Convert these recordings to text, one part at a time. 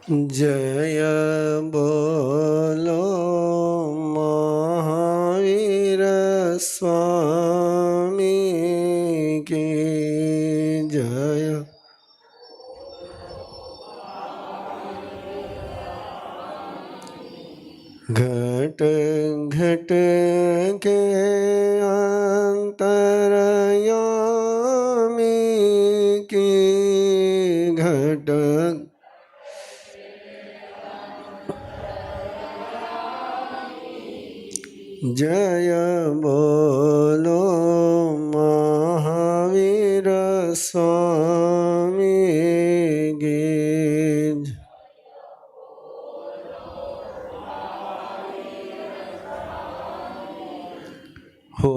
जय बोलो महावीर स्वामी की जय। घट घट के अंतर्यामी की घट जय बोलो महावीर स्वामी की हो।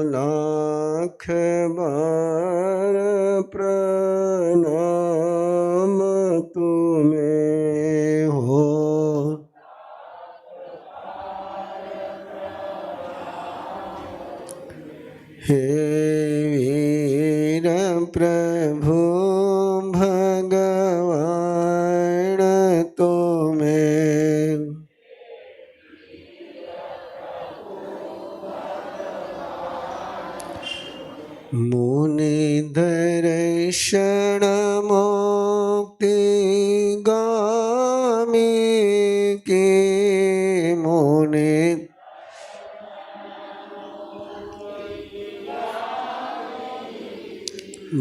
लाख बार प्रणाम तुम्हें हो। हे वीर प्रभु भगवान तुम्हें मुनि दर्शन मुक्ति गामी के मुनि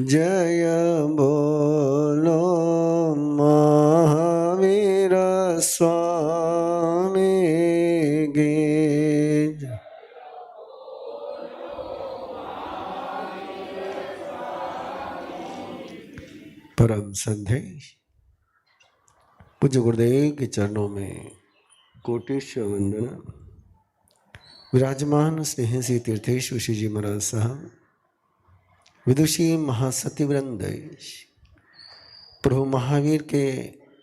जय बोलो महावीर स्वामी की जय। परम संदेश पूज्य गुरुदेव के चरणों में कोटेश्वर वंदना। विराजमान स्नेह से तीर्थेश्वर श्री जी महाराज साहब, विदुषी महासती वृंद, प्रभु महावीर के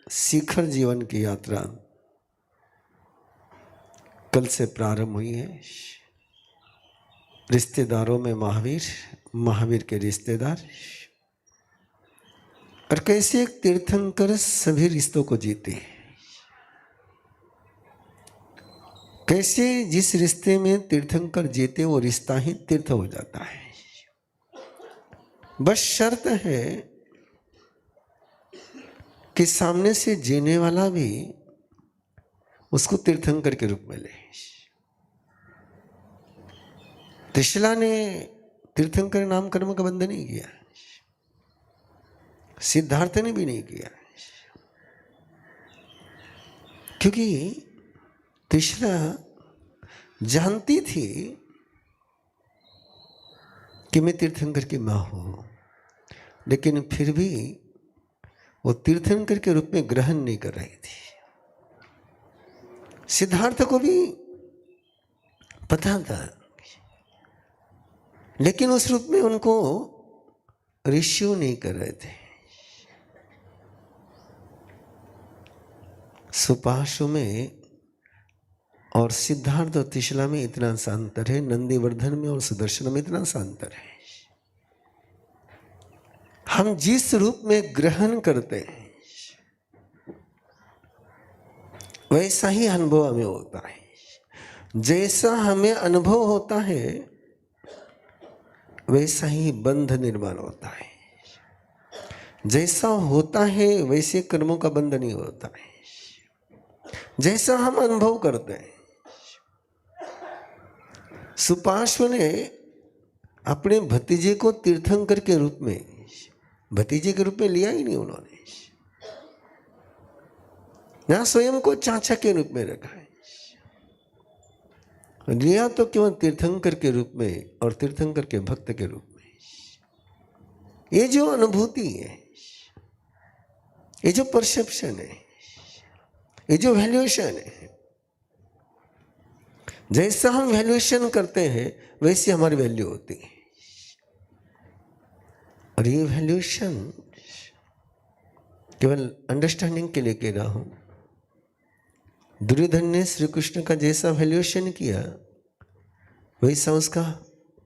शिखर जीवन की यात्रा कल से प्रारंभ हुई है। रिश्तेदारों में महावीर, महावीर के रिश्तेदार, और कैसे एक तीर्थंकर सभी रिश्तों को जीते, कैसे जिस रिश्ते में तीर्थंकर जीते वो रिश्ता ही तीर्थ हो जाता है। बस शर्त है कि सामने से जीने वाला भी उसको तीर्थंकर के रूप में ले। त्रिशला ने तीर्थंकर नाम कर्म का बंधन नहीं किया, सिद्धार्थ ने भी नहीं किया, क्योंकि त्रिशला जानती थी कि मैं तीर्थंकर की माँ हूँ, लेकिन फिर भी वो तीर्थंकर के रूप में ग्रहण नहीं कर रही थी। सिद्धार्थ को भी पता था, लेकिन उस रूप में उनको रिसीव नहीं कर रहे थे। सुपाशु में और सिद्धार्थ और त्रिशला में इतना सा अंतर है, नंदीवर्धन में और सुदर्शन में इतना सा अंतर है। हम जिस रूप में ग्रहण करते हैं वैसा ही अनुभव हमें होता है। जैसा हमें अनुभव होता है वैसा ही बंध निर्माण होता है। जैसा होता है वैसे कर्मों का बंध नहीं होता है। जैसा हम अनुभव करते हैं। सुपार्श्व ने अपने भतीजे को तीर्थंकर के रूप में, भतीजे के रूप में लिया ही नहीं उन्होंने, ना स्वयं को चाचा के रूप में रखा है। लिया तो केवल तीर्थंकर के रूप में और तीर्थंकर के भक्त के रूप में। ये जो अनुभूति है, ये जो परसेप्शन है, ये जो वैल्यूएशन है, जैसा हम वैल्यूएशन करते हैं वैसी हमारी वैल्यू होती है। और ये वैल्यूएशन केवल अंडरस्टैंडिंग के लिए कह रहा हूं। दुर्योधन ने श्री कृष्ण का जैसा वैल्यूएशन किया वैसा उसका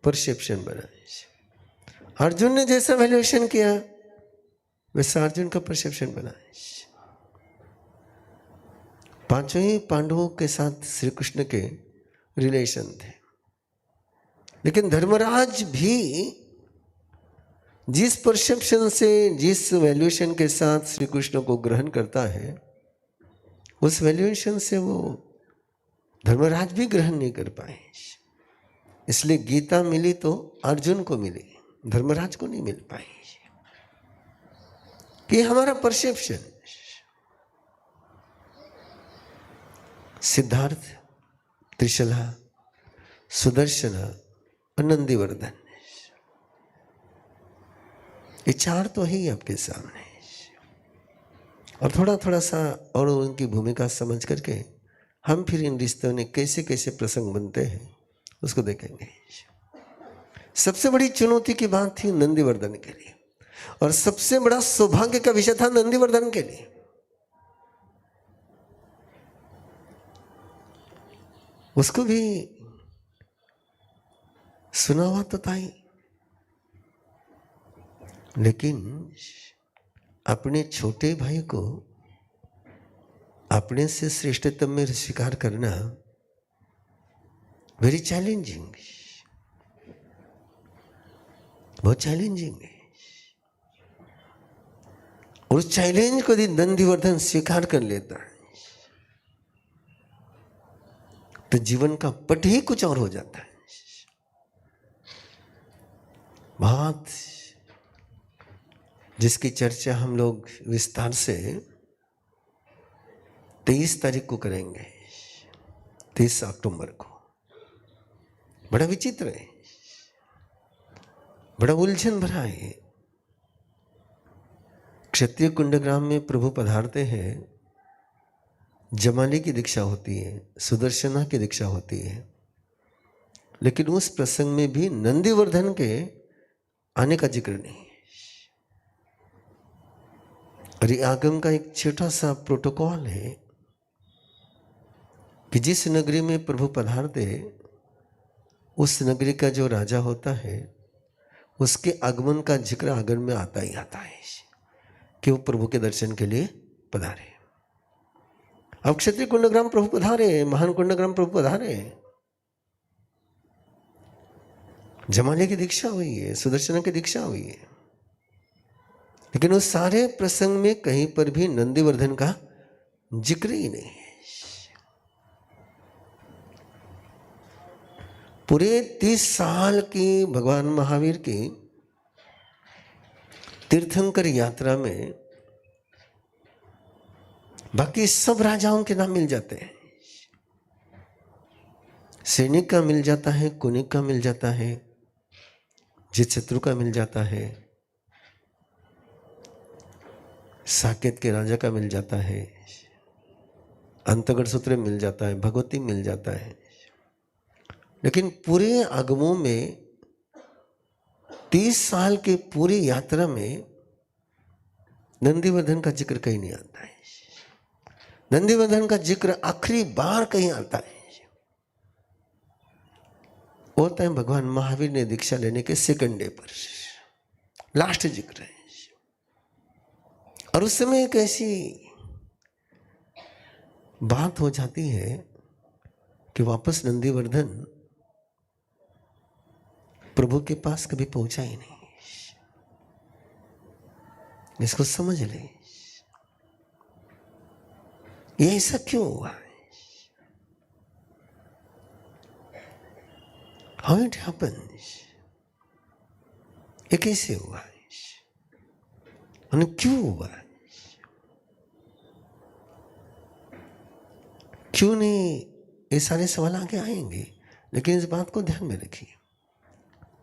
परसेप्शन बना। अर्जुन ने जैसा वैल्यूएशन किया वैसा अर्जुन का परसेप्शन बना। पांचों ही पांडवों के साथ श्री कृष्ण के रिलेशन थे, लेकिन धर्मराज भी जिस परसेप्शन से, जिस वैल्यूएशन के साथ श्री कृष्ण को ग्रहण करता है, उस वैल्यूएशन से वो धर्मराज भी ग्रहण नहीं कर पाए। इसलिए गीता मिली तो अर्जुन को मिली, धर्मराज को नहीं मिल पाई। ये हमारा परसेप्शन। सिद्धार्थ, त्रिशला, सुदर्शन और नंदीवर्धन, ये चार तो है ही आपके सामने। और थोड़ा थोड़ा सा और उनकी भूमिका समझ करके हम फिर इन रिश्तों में कैसे कैसे प्रसंग बनते हैं उसको देखेंगे। सबसे बड़ी चुनौती की बात थी नंदीवर्धन के लिए, और सबसे बड़ा सौभाग्य का विषय था नंदीवर्धन के लिए। उसको भी सुना हुआ तो था ही, लेकिन अपने छोटे भाई को अपने से श्रेष्ठतम में स्वीकार करना वेरी चैलेंजिंग, बहुत चैलेंजिंग है। और उस चैलेंज को यदि नंदीवर्धन स्वीकार कर लेता है तो जीवन का पट ही कुछ और हो जाता है। बात जिसकी चर्चा हम लोग विस्तार से 23 तारीख को करेंगे, 30 अक्टूबर को। बड़ा विचित्र है, बड़ा उलझन भरा है। क्षत्रिय कुंडग्राम में प्रभु पधारते हैं, जमाली की दीक्षा होती है, सुदर्शना की दीक्षा होती है, लेकिन उस प्रसंग में भी नंदीवर्धन के आने का जिक्र नहीं है। और ये आगम का एक छोटा सा प्रोटोकॉल है कि जिस नगरी में प्रभु पधारते उस नगरी का जो राजा होता है उसके आगमन का जिक्र आगम में आता ही आता है कि वो प्रभु के दर्शन के लिए पधारे। अब क्षत्रिय कुंडग्राम प्रभु पधारे, महान कुंडग्राम प्रभु पधारे, जमाले की दीक्षा हुई है, सुदर्शन की दीक्षा हुई है, लेकिन उस सारे प्रसंग में कहीं पर भी नंदीवर्धन का जिक्र ही नहीं है। पूरे 30 साल की भगवान महावीर की तीर्थंकर यात्रा में बाकी सब राजाओं के नाम मिल जाते हैं। सैनिक का मिल जाता है, कुनिक का मिल जाता है, जितशत्रु का मिल जाता है, साकेत के राजा का मिल जाता है, अंतगढ़ सूत्र मिल जाता है, भगवती मिल जाता है। लेकिन पूरे आगमों में 30 साल के पूरी यात्रा में नंदीवर्धन का जिक्र कहीं नहीं आता है। नंदीवर्धन का जिक्र आखिरी बार कहीं आता है, होता है भगवान महावीर ने दीक्षा लेने के सेकंड डे पर, लास्ट जिक्र है। और उस समय एक ऐसी बात हो जाती है कि वापस नंदीवर्धन प्रभु के पास कभी पहुंचा ही नहीं। इसको समझ ले, ये ऐसा क्यों हुआ? How it happens? ये कैसे हुआ और क्यों हुआ? क्यों नहीं, ये सारे सवाल आगे आएंगे, लेकिन इस बात को ध्यान में रखिए।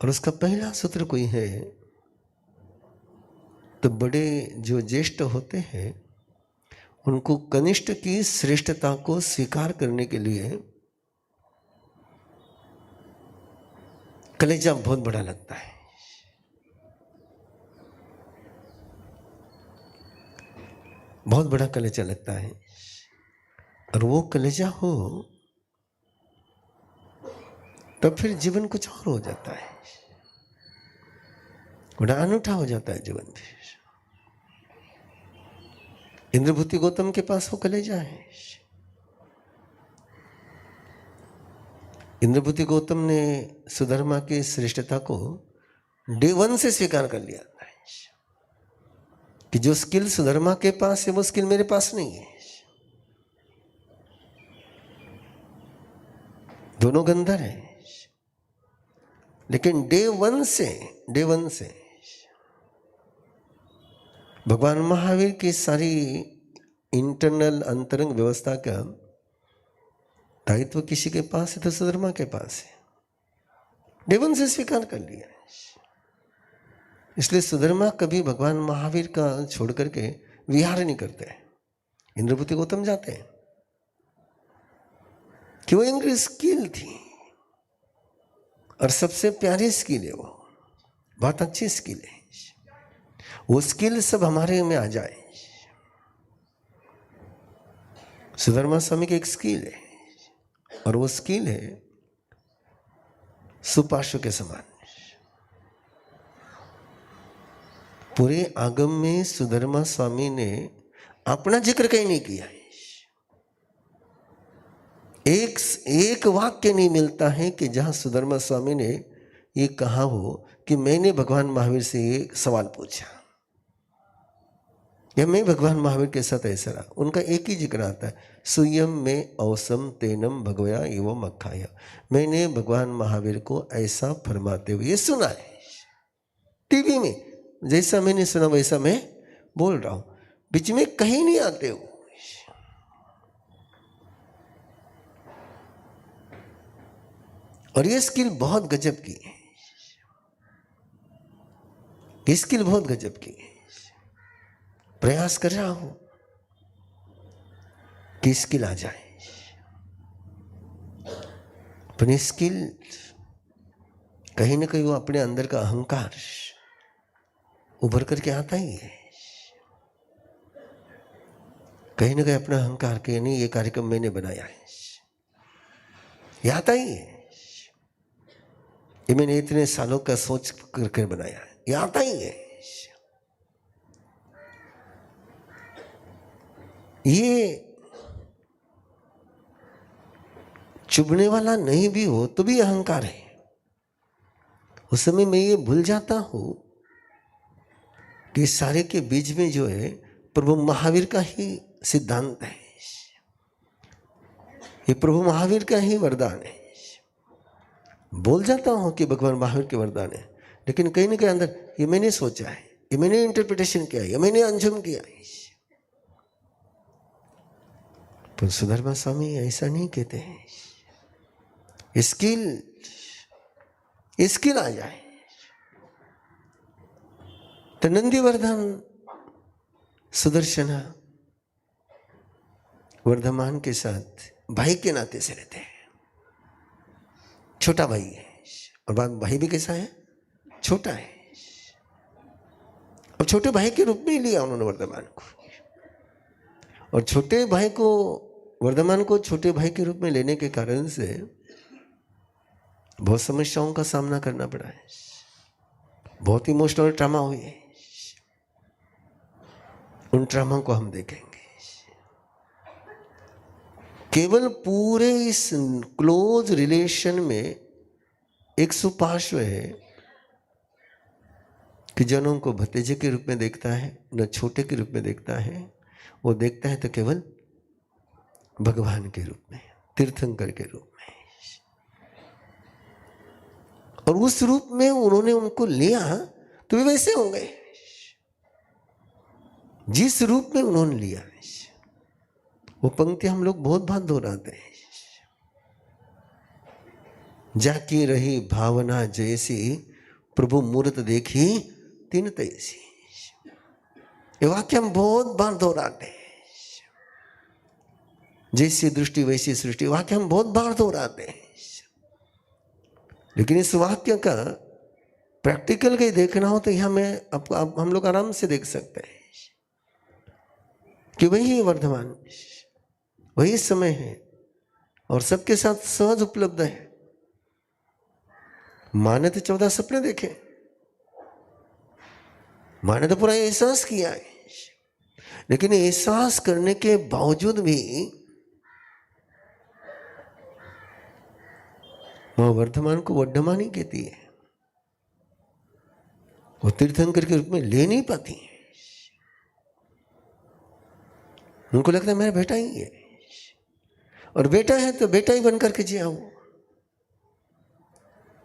और उसका पहला सूत्र कोई है तो बड़े जो ज्येष्ठ होते हैं उनको कनिष्ठ की श्रेष्ठता को स्वीकार करने के लिए कलेजा बहुत बड़ा लगता है। बहुत बड़ा कलेजा लगता है, और वो कलेजा हो तब फिर जीवन कुछ और हो जाता है, बड़ा अनूठा हो जाता है जीवन। फिर इंद्रभूति गौतम के पास वो कलेजा है, इंद्रपुति गौतम ने सुधर्मा की श्रेष्ठता को डे 1 से स्वीकार कर लिया कि जो स्किल सुधर्मा के पास है वो स्किल मेरे पास नहीं है। दोनों गंधर है, लेकिन डे वन से भगवान महावीर की सारी इंटरनल अंतरंग व्यवस्था का दायित्व किसी के पास है तो सुधर्मा के पास है। डे 1 से स्वीकार कर लिया। इसलिए सुधर्मा कभी भगवान महावीर का छोड़ करके विहार नहीं करते। इंद्रपुति गौतम जाते हैं कि वो इनकी स्किल थी और सबसे प्यारी स्किल है, वो बहुत अच्छी स्किल है। वो स्किल सब हमारे में आ जाए। सुधर्मा स्वामी की एक स्किल है और वो स्किल है सुपार्श्व के समान। पूरे आगम में सुधर्मा स्वामी ने अपना जिक्र कहीं नहीं किया है। एक वाक्य नहीं मिलता है कि जहां सुधर्मा स्वामी ने ये कहा हो कि मैंने भगवान महावीर से ये सवाल पूछा या मैं भगवान महावीर के साथ ऐसा रहा। उनका एक ही जिक्र आता है, सुयम में औसम तेनम भगवया एवं अखाया। मैंने भगवान महावीर को ऐसा फरमाते हुए सुना है टीवी में, जैसा मैंने सुना वैसा मैं बोल रहा हूं, बीच में कहीं नहीं आते हो। और ये स्किल बहुत गजब की है, ये स्किल बहुत गजब की है। प्रयास कर रहा हूं कि स्किल आ जाए, पर स्किल कहीं ना कहीं वो अपने अंदर का अहंकार उभर करके आता ही है। कहीं ना कहीं अपना अहंकार के नहीं ये कार्यक्रम मैंने बनाया है, ये आता ही है। ये मैंने इतने सालों का सोच करके बनाया है, ये आता ही है। ये चुभने वाला नहीं भी हो तो भी अहंकार है। उस समय मैं ये भूल जाता हूं कि सारे के बीच में जो है प्रभु महावीर का ही सिद्धांत है, ये प्रभु महावीर का ही वरदान है। बोल जाता हूं कि भगवान महावीर के वरदान है, लेकिन कहीं ना कहीं अंदर ये मैंने सोचा है, ये मैंने इंटरप्रिटेशन किया है, ये मैंने अंजुम किया है। तो सुधर्मा स्वामी ऐसा नहीं कहते हैं। स्किल आ जाए तो नंदीवर्धन सुदर्शना वर्धमान के साथ भाई के नाते से रहते हैं। छोटा भाई है और भाई भी कैसा है, छोटा है। और छोटे भाई के रूप में ही लिया उन्होंने वर्धमान को, और छोटे भाई को वर्धमान को छोटे भाई के रूप में लेने के कारण से बहुत समस्याओं का सामना करना पड़ा है, बहुत इमोशनल ट्रामा हुई है। उन ट्रामा को हम देखेंगे। केवल पूरे इस क्लोज रिलेशन में एक सुपार्श्व है कि जनों को भतीजे के रूप में देखता है, न छोटे के रूप में देखता है। वो देखता है तो केवल भगवान के रूप में, तीर्थंकर के रूप में। और उस रूप में उन्होंने उनको लिया तो वे वैसे हो गए जिस रूप में उन्होंने लिया। वो पंक्ति हम लोग बहुत बार दोहराते हैं, जाकी रही भावना जैसी प्रभु मूर्त देखी तीन तैसी। ये वाक्य हम बहुत बार दोहराते हैं, जैसी दृष्टि वैसी सृष्टि, वाक्य हम बहुत बार दोहराते हैं। लेकिन इस वाक्य का प्रैक्टिकल कहीं देखना हो तो यहां हम लोग आराम से देख सकते हैं कि वही वर्धमान, वही समय है और सबके साथ सहज उपलब्ध है। माँ ने तो 14 सपने देखे, माँ ने तो पूरा एहसास किया है, लेकिन एहसास करने के बावजूद भी वह वर्धमान को वर्धमान ही कहती है, वो तीर्थंकर के रूप में ले नहीं पाती। उनको लगता है मेरा बेटा ही है, और बेटा है तो बेटा ही बनकर के जिया। वो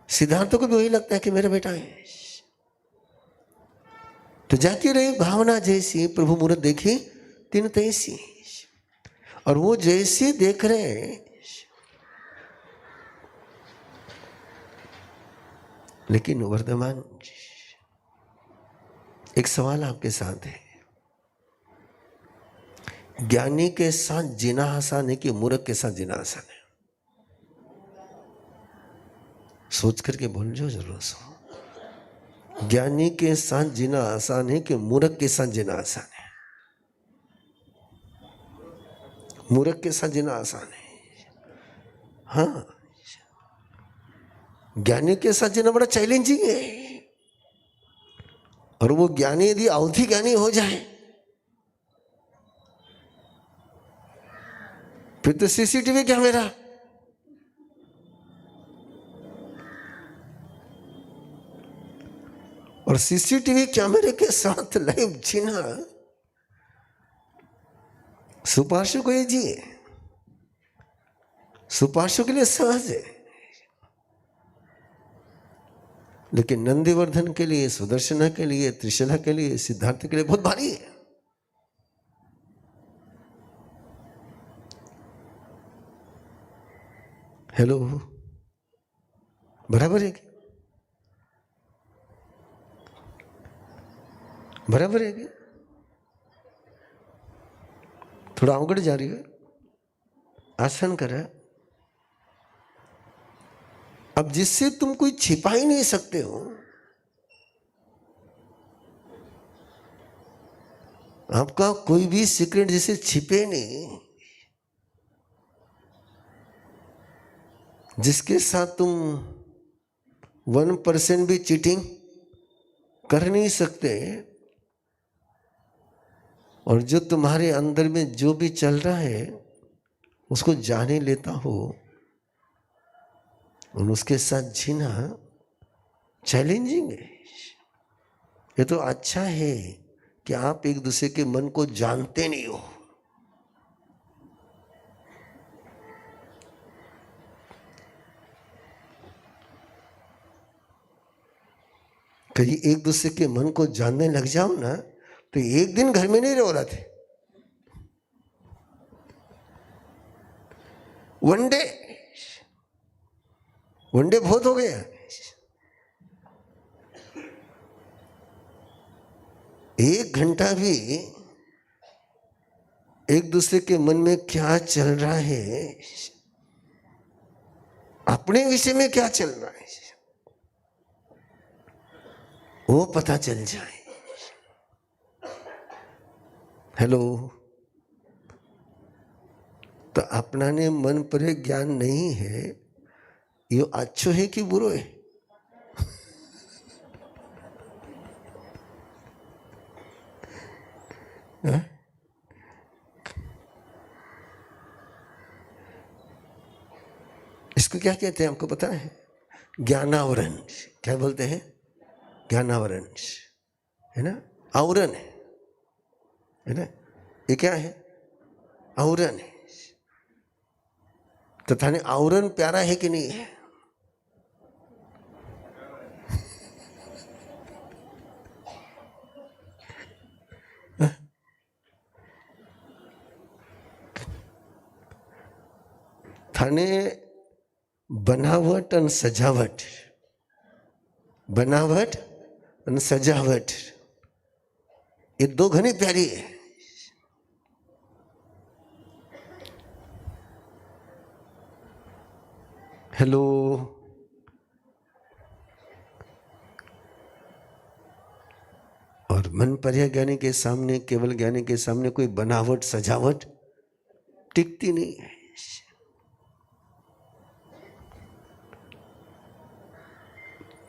सिद्धार्थ को भी वही लगता है कि मेरा बेटा है। तो जाती रही भावना जैसी, प्रभु मूर्त देखी तीन तैसी, और वो जैसे देख रहे हैं, लेकिन वर्धमान, एक सवाल आपके साथ है, ज्ञानी के साथ जीना आसान है कि मूर्ख के साथ जीना आसान है? सोच करके बोल जो जरूर सो। ज्ञानी के साथ जीना आसान है कि मूर्ख के साथ जीना आसान है? मूर्ख के साथ जीना आसान है। हाँ, ज्ञानी के साथ जीना बड़ा चैलेंजिंग है। और वो ज्ञानी यदि अवधि ज्ञानी हो जाए फिर तो सीसीटीवी कैमरा, और सीसीटीवी कैमरे के साथ लाइव जीना सुपार्श्व को ये जिए, सुपार्श्व के लिए सहज है, लेकिन नंदीवर्धन के लिए, सुदर्शना के लिए, त्रिशला के लिए, सिद्धार्थ के लिए बहुत भारी है। हेलो, बराबर है क्या? बराबर है क्या? थोड़ा अवगढ़ जा रही है, आसन करा। अब जिससे तुम कोई छिपा ही नहीं सकते हो, आपका कोई भी सीक्रेट जिसे छिपे नहीं, जिसके साथ तुम 1% भी चीटिंग कर नहीं सकते, और जो तुम्हारे अंदर में जो भी चल रहा है उसको जाने लेता हो, और उसके साथ जीना चैलेंजिंग है। ये तो अच्छा है कि आप एक दूसरे के मन को जानते नहीं हो। कहीं एक दूसरे के मन को जानने लग जाओ ना, तो एक दिन घर में नहीं रह रहे थे, वनडे बहुत हो गया। एक घंटा भी एक दूसरे के मन में क्या चल रहा है, अपने विषय में क्या चल रहा है, वो पता चल जाए। हेलो, तो अपना ने मन पर ज्ञान नहीं है, ये अच्छो है कि बुरो है? इसको क्या कहते हैं आपको पता है? ज्ञानावरण। क्या बोलते हैं? ज्ञानावरण, है ना? आवरण है ना? ये क्या है? आवरण है। तो थाने आवरण प्यारा है कि नहीं है? थाने बनावट और सजावट, बनावट और सजावट, ये दो घनी प्यारी है। हेलो, और मन पर्या ज्ञानी के सामने, केवल ज्ञानी के सामने कोई बनावट सजावट टिकती नहीं है।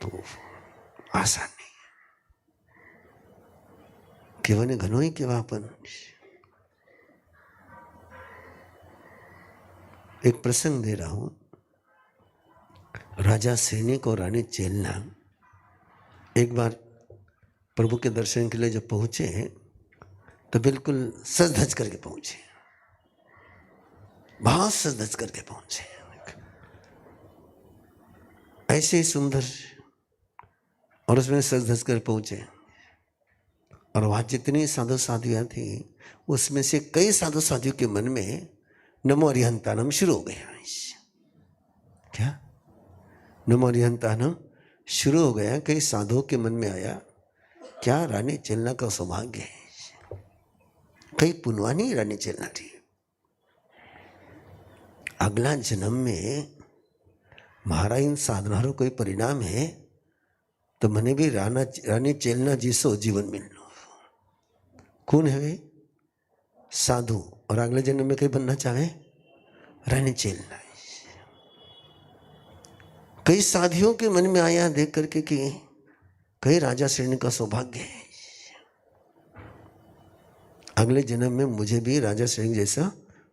तो आसान नहीं केवल घनो ही केवापन। एक प्रसंग दे रहा हूं। राजा सैनिक और रानी चेलना एक बार प्रभु के दर्शन के लिए जब पहुंचे तो बिल्कुल सज धज करके पहुंचे, बहुत सज धज करके पहुंचे, ऐसे ही सुंदर और उसमें सज धज कर पहुंचे। और वहाँ जितनी साधु साधुआं थी उसमें से कई साधु साधुओं के मन में नमो अरिहंतानम शुरू हो गया। क्या नमो अरिहंतानम शुरू हो गया? कई साधुओं के मन में आया, क्या रानी चेलना का सौभाग्य है, कई पुनवानी रानी चेलना थी, अगला जन्म में मारा इन साधनारो कोई परिणाम है तो मने भी रानी चेलना जिसो जीवन मिलनो। कौन है वे? साधु। और अगले जन्म में कहीं बनना चाहे रानी चेलना। कई साधियों के मन में आया देख करके कि कई राजा श्रेणी का सौभाग्य है, अगले जन्म में मुझे भी राजा श्रेणी जैसा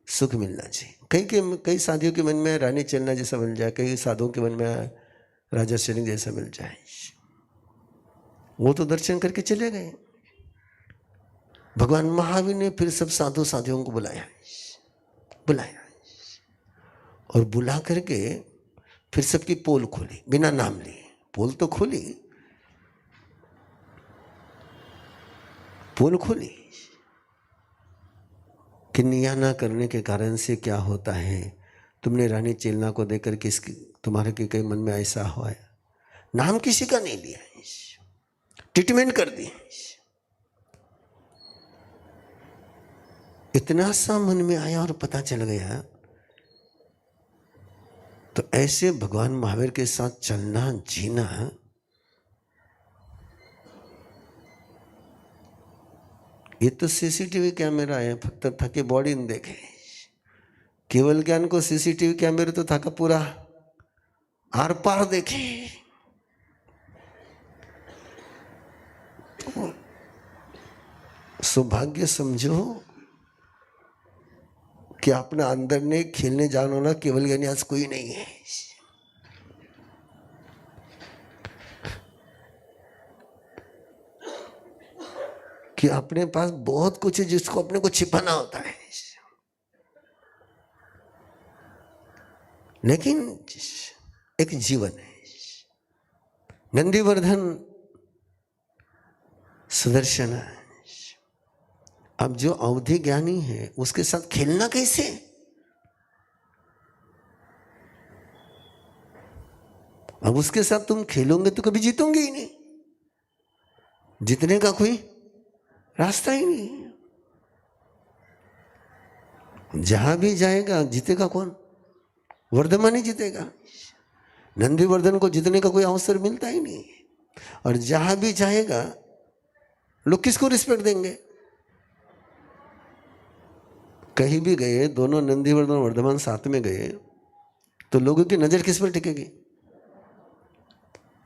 सुख मिलना चाहिए। कई साधियों के मन में रानी चेलना जैसा मिल जाए, कई साधुओं के मन में राजा श्रेणी जैसा मिल जाए। वो तो दर्शन करके चले गए। भगवान महावीर ने फिर सब साधु साधियों को बुलाया और बुला करके फिर सबकी पोल खोली, बिना नाम लिए। पोल तो खोली, पोल खोली कि निया ना करने के कारण से क्या होता है। तुमने रानी चेलना को देखकर किसकी तुम्हारे के कई मन में ऐसा हुआ है, नाम किसी का नहीं लिया, ट्रीटमेंट कर दी। इतना सा मन में आया और पता चल गया। तो ऐसे भगवान महावीर के साथ चलना जीना ये तो सीसीटीवी कैमरा है, फक्त थके बॉडी न देखे। केवल ज्ञान को सीसीटीवी कैमरे तो थका पूरा आर पार देखे। तो सौभाग्य समझो कि अपना अंदर ने खेलने जानो ना, केवल ज्ञानी आज कोई नहीं है। कि अपने पास बहुत कुछ है जिसको अपने को छिपाना होता है, लेकिन एक जीवन है। नंदीवर्धन सुदर्शन, अब जो अवधि ज्ञानी है उसके साथ खेलना कैसे? अब उसके साथ तुम खेलोगे तो कभी जीतोगे ही नहीं, जीतने का कोई रास्ता ही नहीं। जहां भी जाएगा जीतेगा कौन? वर्धमान ही जीतेगा। नंदीवर्धन को जीतने का कोई अवसर मिलता ही नहीं। और जहां भी जाएगा लोग किसको रिस्पेक्ट देंगे? कहीं भी गए, दोनों नंदीवर्धन और वर्धमान साथ में गए तो लोगों की नजर किस पर टिकेगी?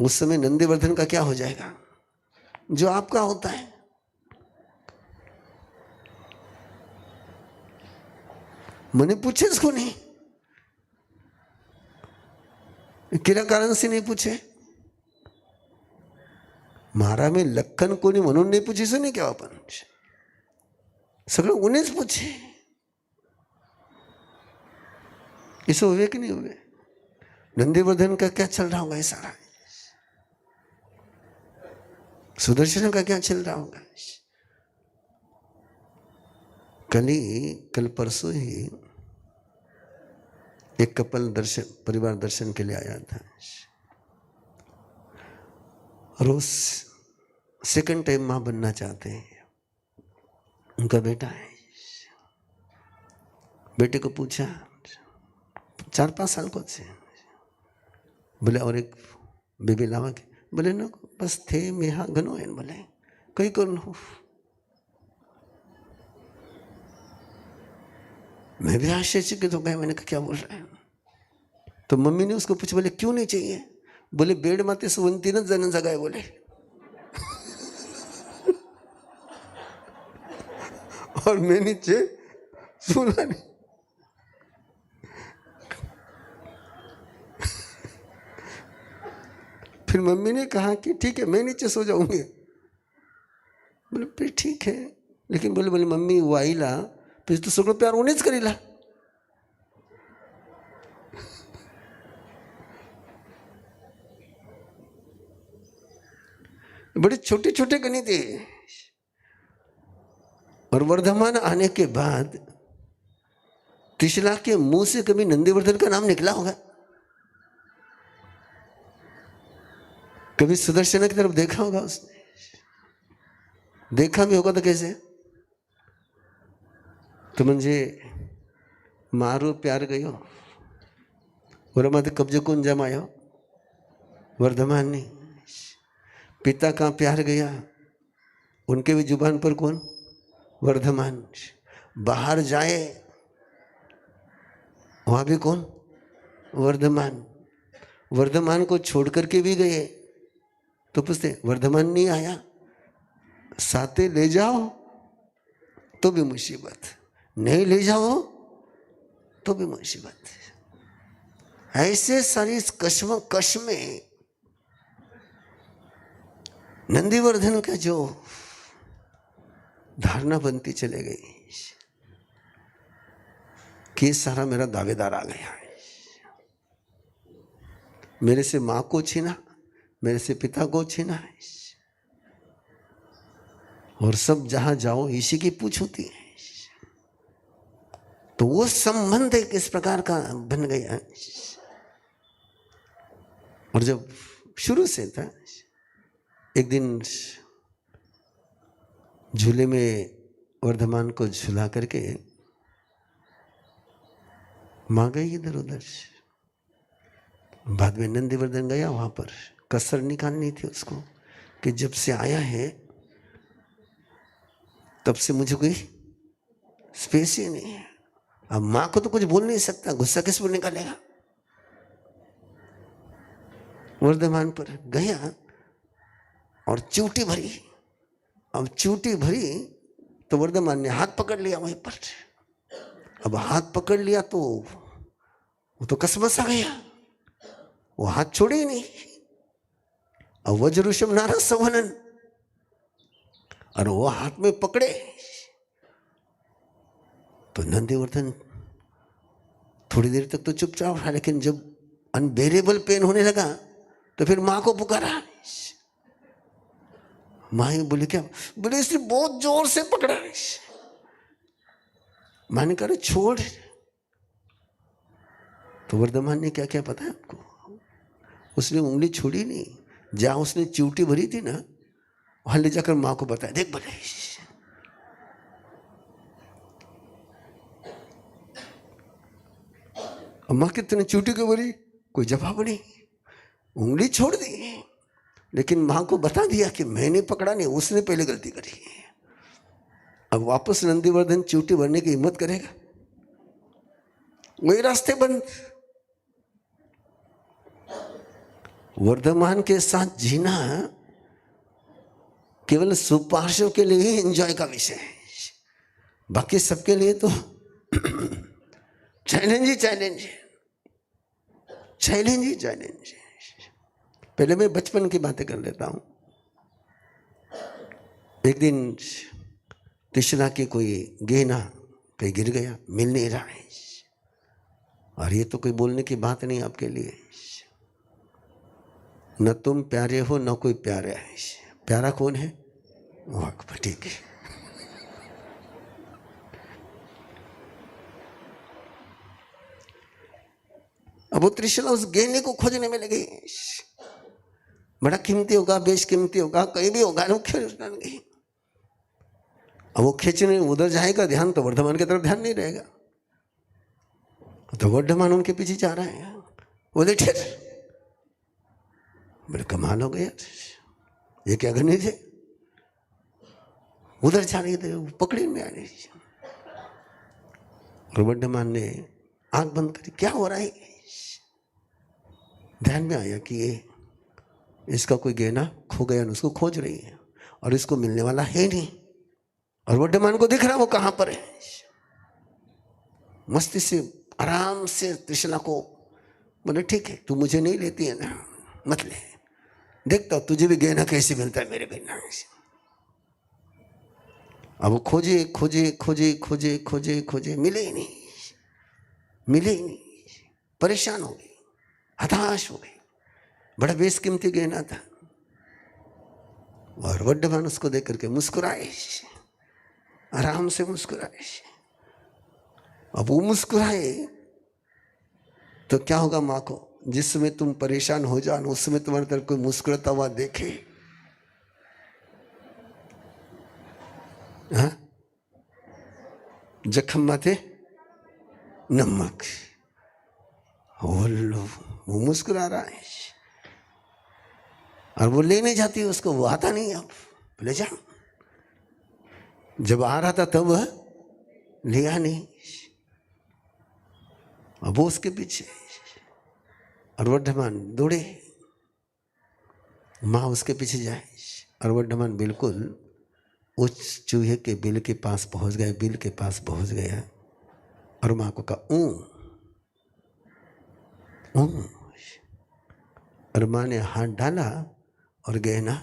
उस समय नंदीवर्धन का क्या हो जाएगा? जो आपका होता है। मैंने पूछे इसको नहीं, किरा कारण से नहीं पूछे। मारा में लखन को नहीं म्हणून नहीं पूछी सो नहीं क्या अपन सगळं उन्हेंच पूछे। इसे हुए कि नहीं हुए? नंदीवर्धन का क्या चल रहा होगा ये सारा, सुदर्शन का क्या चल रहा होगा। कल परसों ही एक कपल परिवार दर्शन के लिए आया था और वो सेकंड टाइम मां बनना चाहते हैं। उनका बेटा है। बेटे को पूछा, 4-5 साल को थे, बोले और एक बेबी लावा के? बोले ना बस थे मेहा घनो है। बोले कई करो। मैं भी आश्चर्यचकित हो गया। मैंने कहा क्या बोल रहा है? तो मम्मी ने उसको पूछा, बोले क्यों नहीं चाहिए? बोले बेड माते सुवंती न जन जगाए। बोले और मैं नीचे सुना नहीं। फिर मम्मी ने कहा कि ठीक है मैं नीचे सो जाऊंगी। बोले फिर ठीक है, लेकिन बोले बोले मम्मी वो आईला फिर तो सगळं प्यार उन्हेच करीला। बड़े छोटे छोटे गणित थे। और वर्धमान आने के बाद त्रिशला के मुंह से कभी नंदीवर्धन का नाम निकला होगा? कभी सुदर्शन की तरफ देखा होगा उसने? देखा भी होगा तो कैसे? तो म्हणजे मारो प्यार गयो वरामध्ये कब्जे कौन जमायो? वर्धमान ने। पिता का प्यार गया, उनके भी जुबान पर कौन? वर्धमान। बाहर जाए वहां भी कौन? वर्धमान। वर्धमान को छोड़ करके भी गए तो पूछते वर्धमान नहीं आया, साथे ले जाओ तो भी मुसीबत, नहीं ले जाओ तो भी मुसीबत। ऐसे सारी कश में नंदीवर्धन का जो धारणा बनती चले गई कि सारा मेरा दावेदार आ गया, मेरे से मां को छीना, मेरे से पिता को छीना, और सब जहां जाओ इसी की पूछ होती है। तो वो संबंध एक इस प्रकार का बन गया। और जब शुरू से था, एक दिन झूले में वर्धमान को झुला करके मां गई इधर उधर। बाद में नंदीवर्धन गया, वहां पर कसर निकालनी थी उसको कि जब से आया है तब से मुझे कोई स्पेस ही नहीं है। अब मां को तो कुछ बोल नहीं सकता, गुस्सा किस पर निकालेगा? वर्धमान पर गया और चूटी भरी। अब चूटी भरी तो वर्धमान ने हाथ पकड़ लिया वहीं पर। अब हाथ पकड़ लिया तो वो तो कसमस आ गया, वो हाथ छोड़े ही नहीं। अब वज्रुषम नारा सवनन, और वो हाथ में पकड़े तो नंदीवर्धन थोड़ी देर तक तो चुपचाप रहा, लेकिन जब अनबेरेबल पेन होने लगा तो फिर मां को पुकारा। मां ही बोली क्या? बोले इसने बहुत जोर से पकड़ा। मां ने कहा छोड़। तो वर्धमान ने क्या क्या पता है आपको? उसने उंगली छोड़ी नहीं, जहां उसने चूटी भरी थी ना वहां ले जाकर मां को बताया, देख बोले अम्मा कितने चूटी क्यों भरी? कोई जवाब नहीं, उंगली छोड़ दी, लेकिन मां को बता दिया कि मैंने पकड़ा नहीं, उसने पहले गलती करी। अब वापस नंदीवर्धन चूटी भरने की हिम्मत करेगा? वही रास्ते बंद। वर्धमान के साथ जीना केवल सुपार्श्व के लिए ही एंजॉय का विषय है, बाकी सबके लिए तो चैलेंज ही चैलेंज है, चैलेंज ही चैलेंज है। पहले मैं बचपन की बातें कर लेता हूं। एक दिन त्रिशला के कोई गहना कहीं गिर गया, मिल नहीं रहा है, और ये तो कोई बोलने की बात नहीं आपके लिए। न तुम प्यारे हो न कोई प्यारा है, प्यारा कौन है? ठीक है। अब वो त्रिशला उस गहने को खोजने में लगी। बड़ा कीमती होगा, बेशकीमती होगा, कहीं भी होगा, गई। अब वो खींचने उधर जाएगा ध्यान, तो वर्धमान की तरफ ध्यान नहीं रहेगा। तो वर्धमान उनके पीछे जा रहा है। बोले ठहर, बड़े कमाल हो गया, ये क्या करने थे? उधर जा रही थे, पकड़े में आ रही। और वर्धमान ने आंख बंद करी, क्या हो रहा है? ध्यान में आया कि ये इसका कोई गहना खो गया, उसको खोज रही है और इसको मिलने वाला है नहीं। और वर्धमान को दिख रहा वो कहां पर है। मस्ती से आराम से त्रिशला को बोले ठीक है, तू मुझे नहीं लेती है ना, मत ले, देखता हूं तुझे भी गहना कैसे मिलता है, मेरे गहना कैसे। अब वो खोजे खोजे खोजे खोजे खोजे खोजे, मिले ही नहीं, मिले ही नहीं। परेशान हो गई, हताश हो गई। बड़ा बेशकीमती गहना था। और वड्डमान उसको देख करके मुस्कुराए, आराम से मुस्कुराए। अब वो मुस्कुराए तो क्या होगा माँ को, जिस समय तुम परेशान हो जाओ उस समय तुम्हारी तरफ कोई मुस्कुराता हुआ देखे, हाँ? जख्म माथे नमक। वो मुस्कुरा रहा है और वो लेने जाती है उसको, वो आता नहीं। अब ले जा, जब आ रहा था तब वह लिया नहीं। अब वो उसके पीछे और वड्डमान दौड़े, माँ उसके पीछे जाए और वड्डमान बिल्कुल उस चूहे के बिल के पास पहुंच गए, बिल के पास पहुंच गया और माँ को कहा ऊँ। और माँ ने हाथ डाला और गहना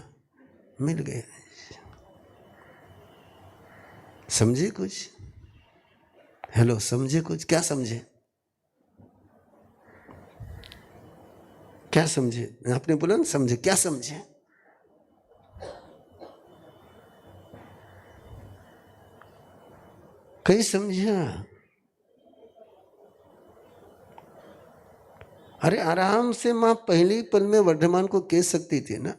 मिल गया। समझे कुछ? हेलो, समझे कुछ? क्या समझे? क्या समझे? आपने बोला ना समझे, क्या समझे? कहीं समझा? अरे आराम से माँ पहली पल में वर्धमान को कह सकती थी ना,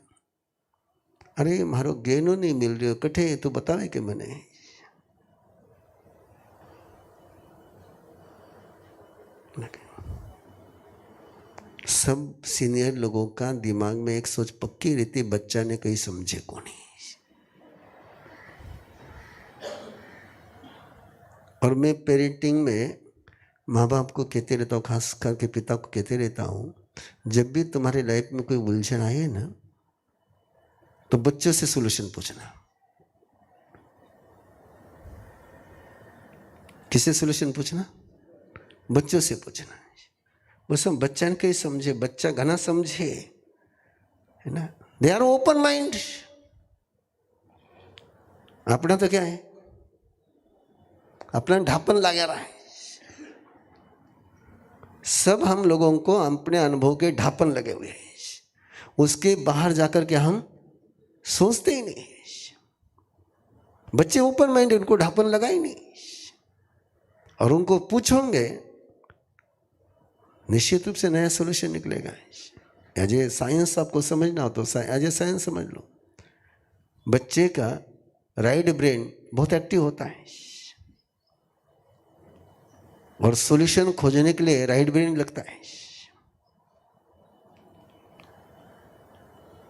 अरे मारो गेनो नहीं मिल रही हो कठे तो बतावे के मने। सब सीनियर लोगों का दिमाग में एक सोच पक्की रहती, बच्चा ने कहीं समझे को नहीं। और मैं पेरेंटिंग में माँ बाप को कहते रहता हूँ, खास करके पिता को कहते रहता हूँ, जब भी तुम्हारे लाइफ में कोई उलझन आए ना तो बच्चों से सॉल्यूशन पूछना। किससे सॉल्यूशन पूछना? बच्चों से पूछना। बस हम बच्चा ने कहीं समझे, बच्चा घना समझे, है ना। They are open mind. अपना तो क्या है, अपना ढापन लगा रहा है। सब हम लोगों को अपने अनुभव के ढापन लगे हुए हैं, उसके बाहर जाकर के हम सोचते ही नहीं। बच्चे ओपन माइंड, उनको ढापन लगा ही नहीं। और उनको पूछोगे निश्चित रूप से नया सॉल्यूशन निकलेगा। एज ए साइंस आपको समझना हो तो एज ए साइंस समझ लो। बच्चे का राइट ब्रेन बहुत एक्टिव होता है और सॉल्यूशन खोजने के लिए राइट ब्रेन लगता है।